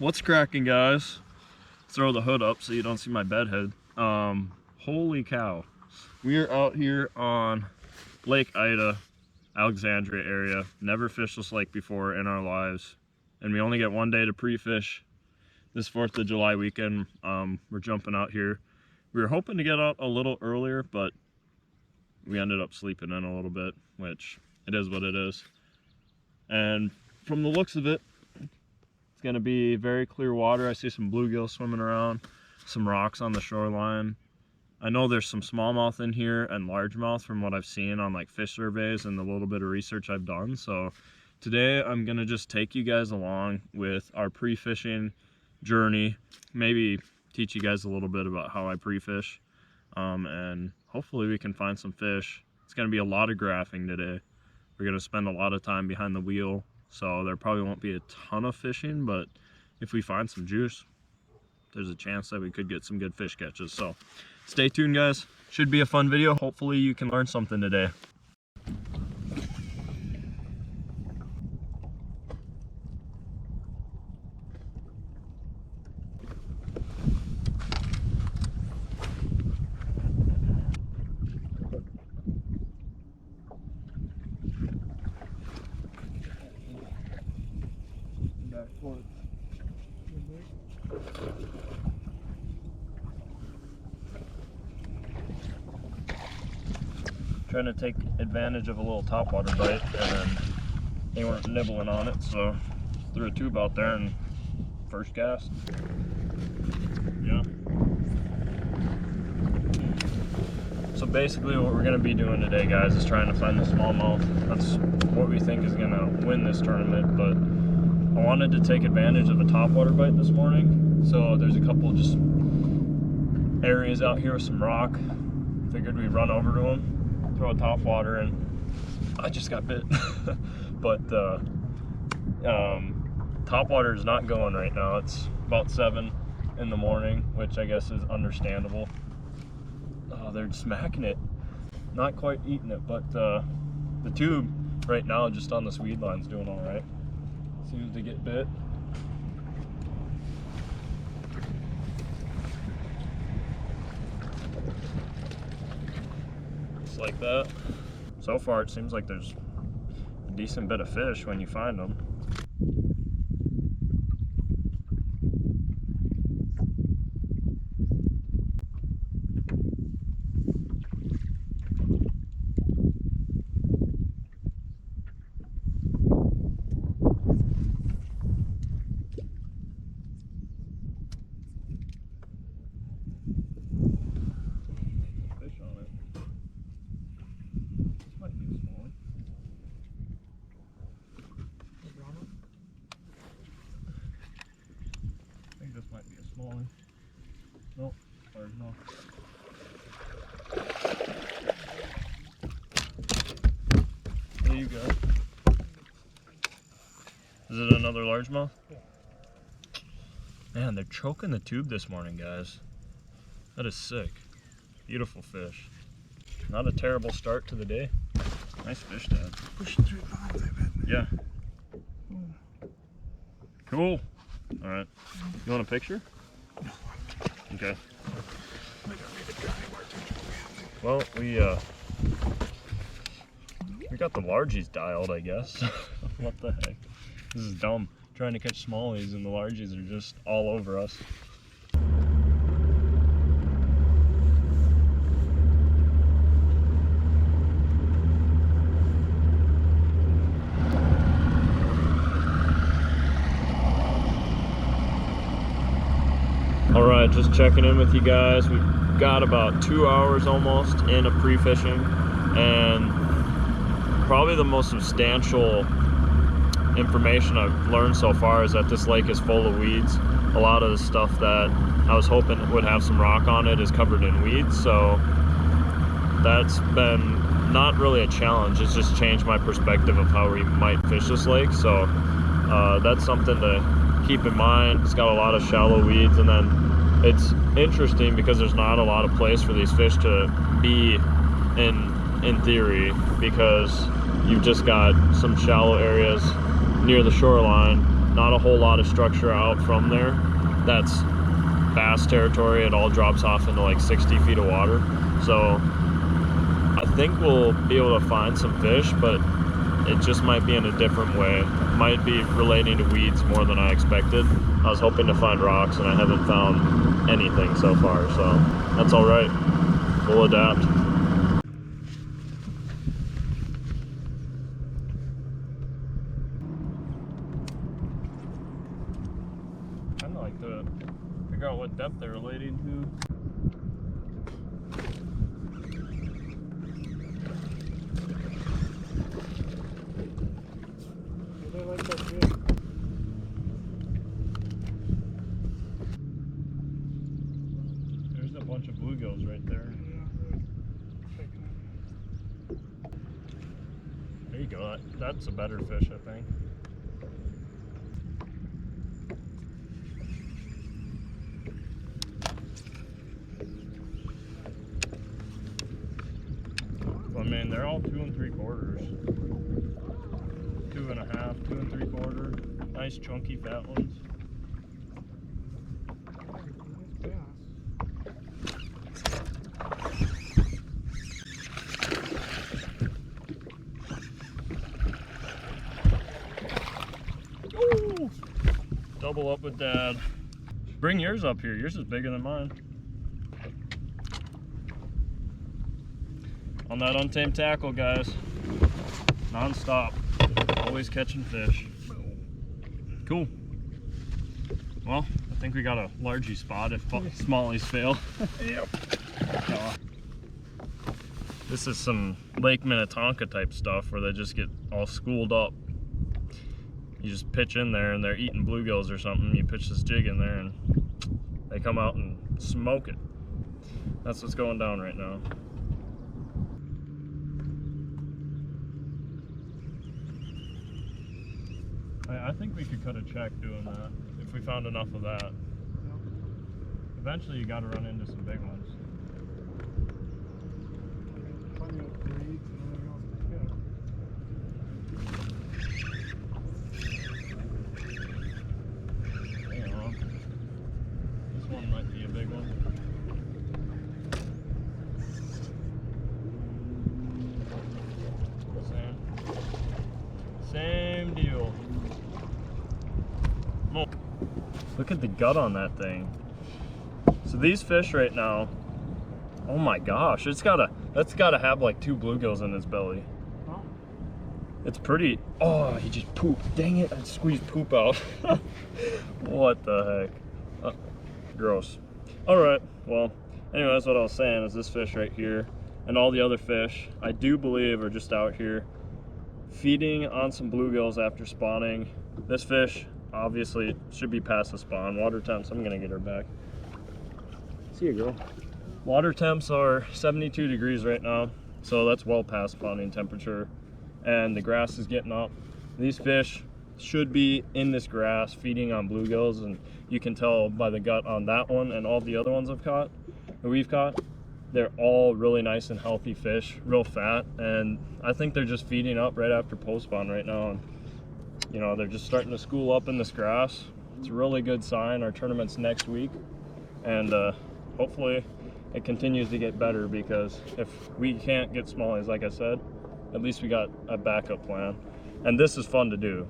What's cracking, guys? Throw the hood up so you don't see my bed head. Holy cow. We are out here on Lake Ida, Alexandria area. Never fished this lake before in our lives. And we only get one day to pre-fish this 4th of July weekend. We're jumping out here. We were hoping to get out a little earlier, but we ended up sleeping in a little bit, which it is what it is. And from the looks of it, it's gonna be very clear water. I see some bluegill swimming around, some rocks on the shoreline. I know there's some smallmouth in here and largemouth from what I've seen on like fish surveys and the little bit of research I've done. So today I'm gonna just take you guys along with our pre-fishing journey, maybe teach you guys a little bit about how I pre-fish, and hopefully we can find some fish. It's gonna be a lot of graphing today. We're gonna spend a lot of time behind the wheel, so there probably won't be a ton of fishing, but if we find some juice, there's a chance that we could get some good fish catches. So stay tuned, guys. Should be a fun video. Hopefully you can learn something today. Trying to take advantage of a little topwater bite, and then they weren't nibbling on it, so threw a tube out there and first cast. Yeah. So basically what we're gonna be doing today, guys, is trying to find the smallmouth. That's what we think is gonna win this tournament, but I wanted to take advantage of a topwater bite this morning. So there's a couple just areas out here with some rock. Figured we'd run over to them, throw a topwater, and I just got bit. But topwater is not going right now. It's about 7 in the morning, which I guess is understandable. Oh, they're smacking it. Not quite eating it, but the tube right now just on this weed line's doing all right. Seems to get bit. Just like that. So far it seems like there's a decent bit of fish when you find them. Might be a small one. Nope, or no. There you go. Is it another largemouth? Yeah. Man, they're choking the tube this morning, guys. That is sick. Beautiful fish. Not a terrible start to the day. Nice fish, Dad. Pushing 3 pounds, I bet. Yeah. Cool. All right. You want a picture? Okay. Well, we got the largies dialed, I guess. What the heck? This is dumb. Trying to catch smallies and the largies are just all over us. All right, just checking in with you guys. We've got about 2 hours almost in of pre-fishing, and probably the most substantial information I've learned so far is that this lake is full of weeds. A lot of the stuff that I was hoping would have some rock on it is covered in weeds, so that's been not really a challenge. It's just changed my perspective of how we might fish this lake, so that's something to keep in mind. It's got a lot of shallow weeds, and then it's interesting because there's not a lot of place for these fish to be in theory, because you've just got some shallow areas near the shoreline Not a whole lot of structure out from there. That's bass territory. It all drops off into like 60 feet of water. So I think we'll be able to find some fish, but it just might be in a different way. Might be relating to weeds more than I expected. I was hoping to find rocks and I haven't found anything so far, so that's all right. We'll adapt. I'd like to figure out what depth they're relating to. They like that jig. There's a bunch of bluegills right there. There you go. That's a better fish, I think. I mean, they're all 2 3/4, 2 1/2, 2 3/4. Nice chunky fat ones. Ooh, double up with Dad. Bring yours up here. Yours is bigger than mine. On that untamed tackle, guys. Non-stop. Always catching fish. Cool. Well, I think we got a largie spot if smallies fail. Yep. This is some Lake Minnetonka type stuff where they just get all schooled up. You just pitch in there and they're eating bluegills or something. You pitch this jig in there and they come out and smoke it. That's what's going down right now. I think we could cut a check doing that if we found enough of that. Eventually you got to run into some big ones. Plenty of breeds and everything else to Hang on. This one might be a big one. Same deal. Look at the gut on that thing. So these fish right now, oh my gosh, that's gotta have like 2 bluegills in its belly. Huh? It's pretty. Oh, he just pooped. Dang it, I squeezed poop out. What the heck? Gross. All right, well, anyway, that's what I was saying is this fish right here and all the other fish, I do believe are just out here feeding on some bluegills after spawning. This fish obviously should be past the spawn. Water temps, I'm gonna get her back. See you, girl. Water temps are 72 degrees right now, so that's well past spawning temperature, and the grass is getting up. These fish should be in this grass feeding on bluegills, and you can tell by the gut on that one and all the other ones we've caught. They're all really nice and healthy fish, real fat, and I think they're just feeding up right after post spawn right now. And you know, they're just starting to school up in this grass. It's a really good sign. Our tournament's next week, and hopefully it continues to get better, because if we can't get smallies, like I said, at least we got a backup plan. And this is fun to do.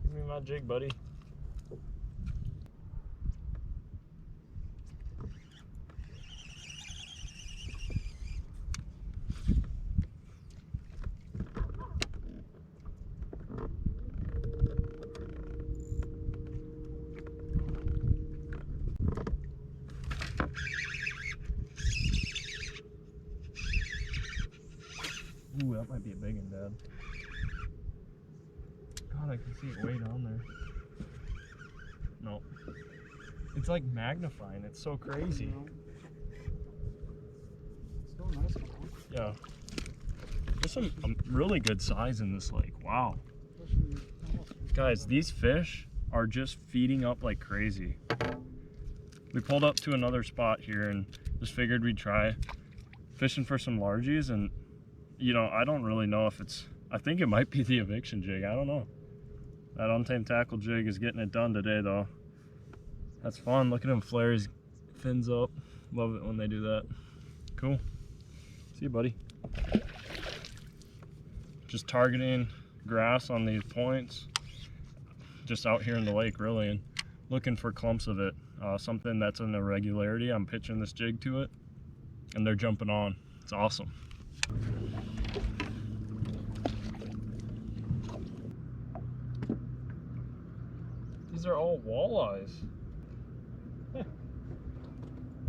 Give me my jig, buddy. Ooh, that might be a big one, Dad. God, I can see it way down there. Nope. It's like magnifying. It's so crazy. Still nice one. Yeah. There's some really good size in this lake. Wow. Guys, these fish are just feeding up like crazy. We pulled up to another spot here and just figured we'd try fishing for some largies, and you know, I don't really know if it's, I think it might be the eviction jig. I don't know. That untamed tackle jig is getting it done today though. That's fun. Look at him flare his fins up. Love it when they do that. Cool. See you, buddy. Just targeting grass on these points. Just out here in the lake really, and looking for clumps of it. Something that's an irregularity. I'm pitching this jig to it and they're jumping on. It's awesome. These are all walleyes.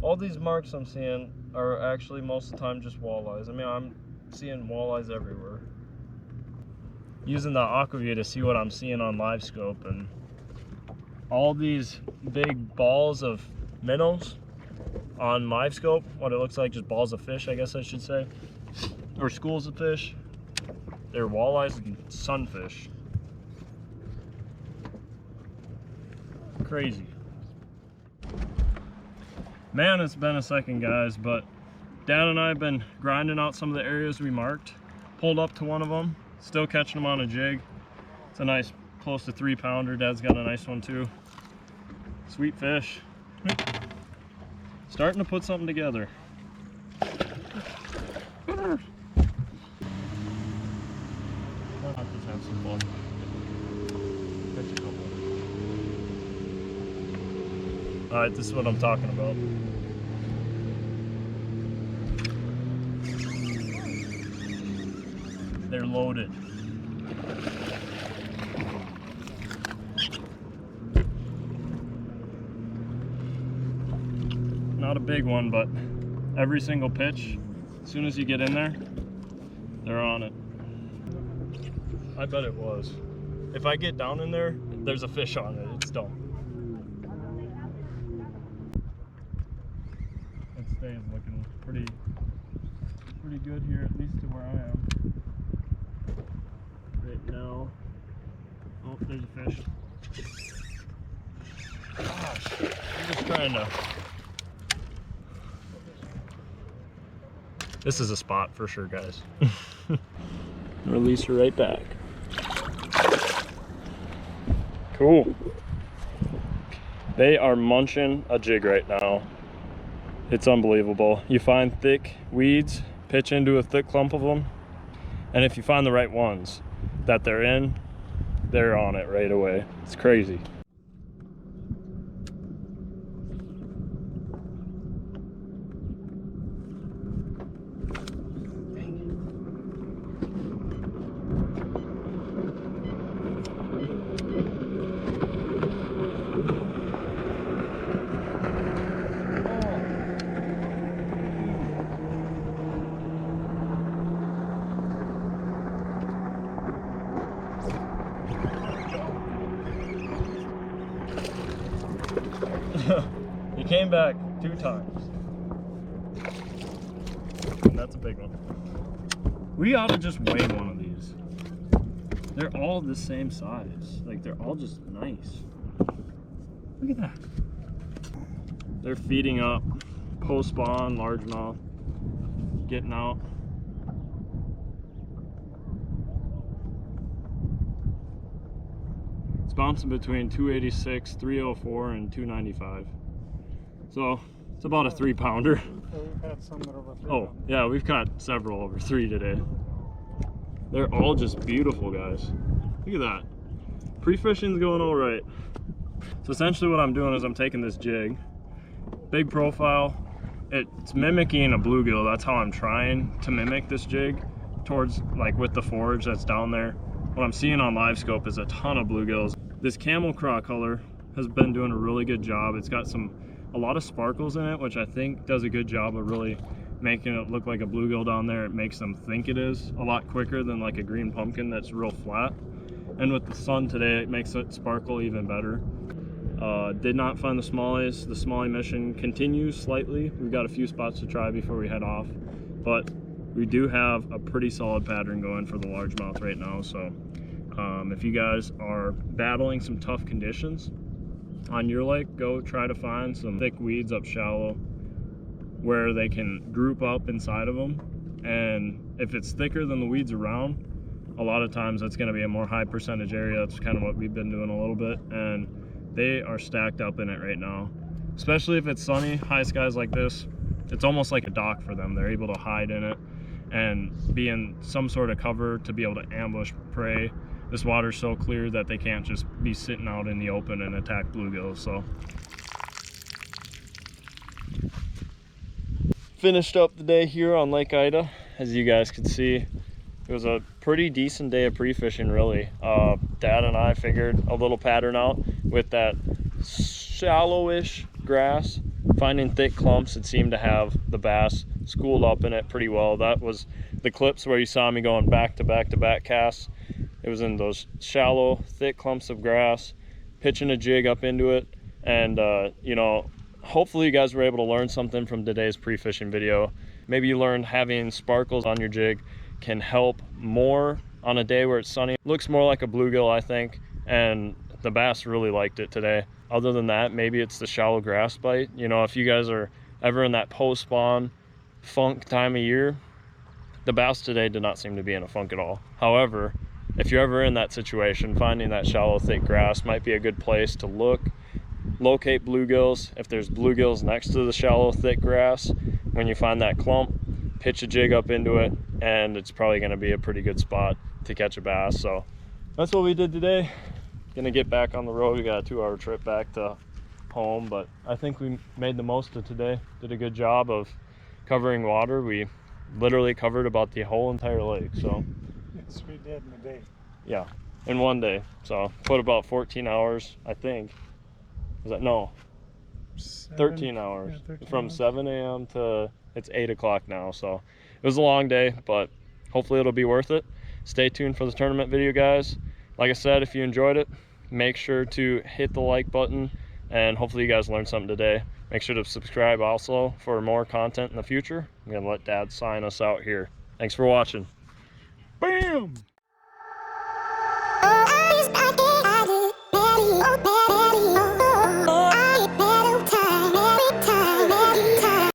All these marks I'm seeing are actually most of the time just walleyes. I mean, I'm seeing walleyes everywhere. Using the Aquaview to see what I'm seeing on live scope, and all these big balls of minnows on live scope, what it looks like, just balls of fish, I guess I should say, or schools of fish. They're walleyes and sunfish. Crazy. Man, it's been a second, guys, but Dad and I have been grinding out some of the areas we marked. Pulled up to one of them, still catching them on a jig. It's a nice, close to 3-pounder. Dad's got a nice one too. Sweet fish. Starting to put something together. I'll just have some fun. Catch a couple. All right, this is what I'm talking about. They're loaded. Not a big one, but every single pitch, as soon as you get in there, they're on it. I bet it was. If I get down in there, there's a fish on it. It's done. That stay is looking pretty good here, at least to where I am. Right now. Oh, there's a fish. Gosh, I'm just trying to. This is a spot for sure, guys. Release her right back. Cool. They are munching a jig right now. It's unbelievable. You find thick weeds, pitch into a thick clump of them, and if you find the right ones that they're in, they're on it right away. It's crazy. He came back 2 times. And that's a big one. We ought to just weigh one of these. They're all the same size. Like, they're all just nice. Look at that. They're feeding up. Post spawn, largemouth. Getting out. It's bouncing between 286, 304, and 295. So it's about a 3-pounder. So we've had some that are over 3 Oh, pounds. yeah, we've caught several over 3 today. They're all just beautiful, guys. Look at that. Pre-fishing's going all right. So essentially what I'm doing is I'm taking this jig, big profile. It's mimicking a bluegill. That's how I'm trying to mimic this jig towards, like, with the forage that's down there. What I'm seeing on live scope is a ton of bluegills. This camel craw color has been doing a really good job. It's got a lot of sparkles in it, which I think does a good job of really making it look like a bluegill down there. It makes them think it is a lot quicker than like a green pumpkin that's real flat. And with the sun today, it makes it sparkle even better. Did not find the smallies. The smallie mission continues slightly. We've got a few spots to try before we head off, but we do have a pretty solid pattern going for the largemouth right now. So if you guys are battling some tough conditions on your lake, go try to find some thick weeds up shallow where they can group up inside of them. And if it's thicker than the weeds around, a lot of times that's going to be a more high percentage area. That's kind of what we've been doing a little bit, and they are stacked up in it right now. Especially if it's sunny, high skies like this, it's almost like a dock for them. They're able to hide in it and be in some sort of cover to be able to ambush prey. This water's so clear that they can't just be sitting out in the open and attack bluegills. So finished up the day here on Lake Ida. As you guys can see, it was a pretty decent day of pre-fishing, really. Dad and I figured a little pattern out with that shallowish grass, finding thick clumps. It seemed to have the bass schooled up in it pretty well. That was the clips where you saw me going back to back to back casts. It was in those shallow, thick clumps of grass, pitching a jig up into it. And you know, hopefully you guys were able to learn something from today's pre-fishing video. Maybe you learned having sparkles on your jig can help more on a day where it's sunny. Looks more like a bluegill, I think, and the bass really liked it today. Other than that, maybe it's the shallow grass bite. You know, if you guys are ever in that post-spawn funk time of year, the bass today did not seem to be in a funk at all. However, if you're ever in that situation, finding that shallow, thick grass might be a good place to locate bluegills. If there's bluegills next to the shallow, thick grass, when you find that clump, pitch a jig up into it, and it's probably going to be a pretty good spot to catch a bass. So that's what we did today. Gonna get back on the road. We got a 2-hour trip back to home, but I think we made the most of today. Did a good job of covering water. We literally covered about the whole entire lake. So Yes, we did in a day. yeah, in one day. So put about 14 hours, I think. Is that no? 13 hours. Yeah, 13 From hours. 7 a.m. to it's 8 o'clock now. So it was a long day, but hopefully it'll be worth it. Stay tuned for the tournament video, guys. Like I said, if you enjoyed it, make sure to hit the like button, and hopefully you guys learned something today. Make sure to subscribe also for more content in the future. I'm gonna let Dad sign us out here. Thanks for watching. Bam!